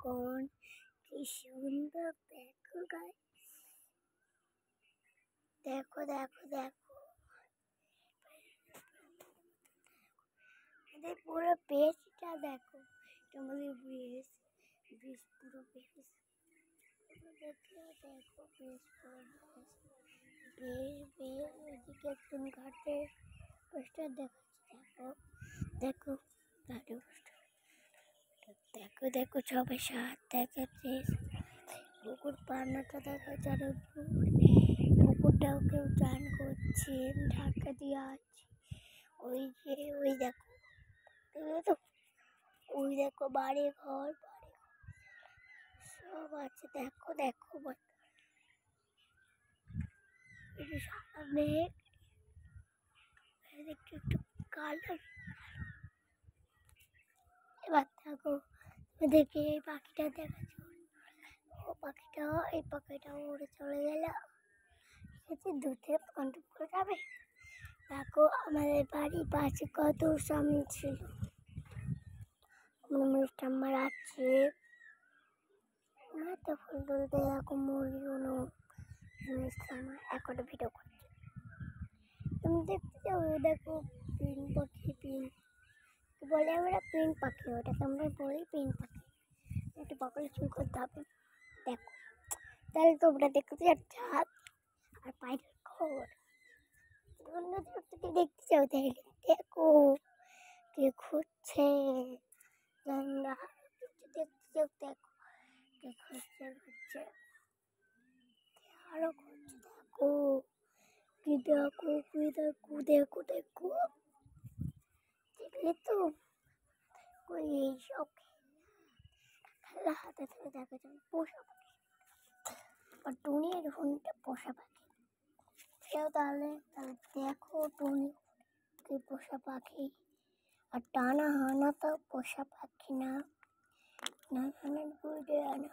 দেখুন কি সুন্দর, দেখো গাইস, দেখো দেখো দেখো পুরো পেজটা দেখো, তোমাদের ব্রিজ ব্রিজ পুরো পেজ দেখো, দেখো পেজ পুরো বেশ ওইদিকে একদম ঘাটে পোস্টার দেখাচ্ছে, দেখো দেখো দেখো দেখো সবাই সাথ দেখাচ্ছে, পুকুর পানাটা দেখা যাবে, পুকুরটাও কেউ চান করছে, ঢাকা দিয়ে আছে, ওই যে ওই দেখো, ওই দেখো বাড়ি ঘর সব আছে, দেখো দেখো সাদা মেঘ, একটু একটু কালার। এবার দেখো দেখে এই পাখিটা দেখাচ্ছ, ও পাখিটা এই পাখিটা উড়ে চলে গেল, দুধে কন্ট্রোল করে যাবে। দেখো আমাদের বাড়ির পাশে কত সামনে ছিল, মিষ্টাম মারাচ্ছে, তো ফুল তুলতে দেখো মুরগিগুলো এখন ভিডিও করছে, তুমি দেখতে চাও, দেখো পিন পাখি, পিন বলে আমরা পিন পাখি, ওটাকে আমরা বলি পিন পাখি, একটু পাখি চুল করতে হবে, দেখো তাহলে তোমরা দেখতে চাঁদ আর পায়ের ঘর, দেখতে চাও তাহলে দেখো কে খুঁজছে, দেখতে চাও দেখো কে খুঁজছে আরো খুঁজছে, দেখো কি দেখো কি দেখো দেখো দেখো, দেখলে তো ওই এইসব খেলা হাতে থেকে দেখা যায় পোষা পাখি, আর টুনির ফোনটা পোষা পাখি, সেও তাহলে দেখো টুনি কি পোষা পাখি, আর টানা হানা তো পোষা পাখি না, নানানের বুড়ে আনা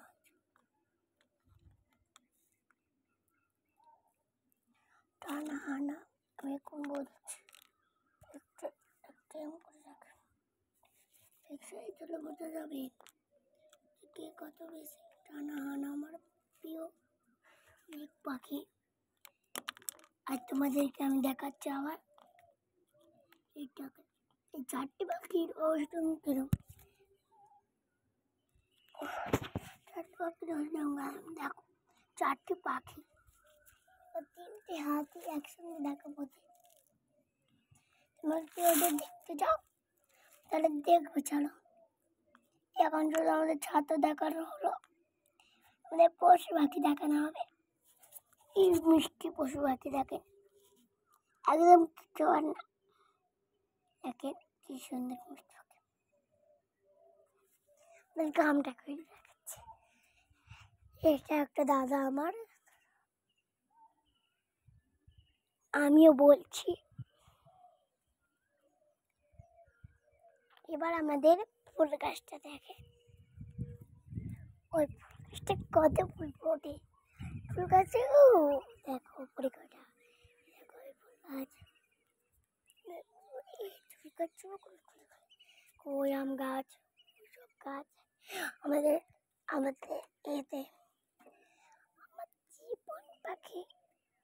টানা হানা, আমি এখন বলছি একটু একটু এমন করে রাখেন, এই জন্য বোঝা যাবে কে কত বেশি টানা হানা আমার প্রিয় পাখি। আর তোমাদেরকে আমি দেখাচ্ছি আবার এই চারটি পাখির অষ্টম কিরম, চারটি পাখির অষ্টম দেখো, চারটি পাখি তিনটি হাতি একসঙ্গে দেখা বোঝে, তোমার কি ওদের দেখতে যাও তাহলে দেখবো, চলো এখন শুধু আমাদের ছাত্র দেখানো হলো, আমাদের পশু পাখি দেখানো হবে, এই মিষ্টি পশু পাখি দেখেন একদম কিছু আর না, দেখেন কি সুন্দর মিষ্টি পাখি, গামটা করে দেখাচ্ছে, এটা একটা দাদা আমার, আমিও বলছি। এবার আমাদের ফুল গাছটা দেখে, ওই ফুল গাছটা কত ফুল ফোটে, ফুল গাছে দেখো উপরে কটা, দেখো ওই ফুল গাছ, ওই আম গাছ, সব গাছ আমাদের আমাদের এতে আমার জীবন পাখি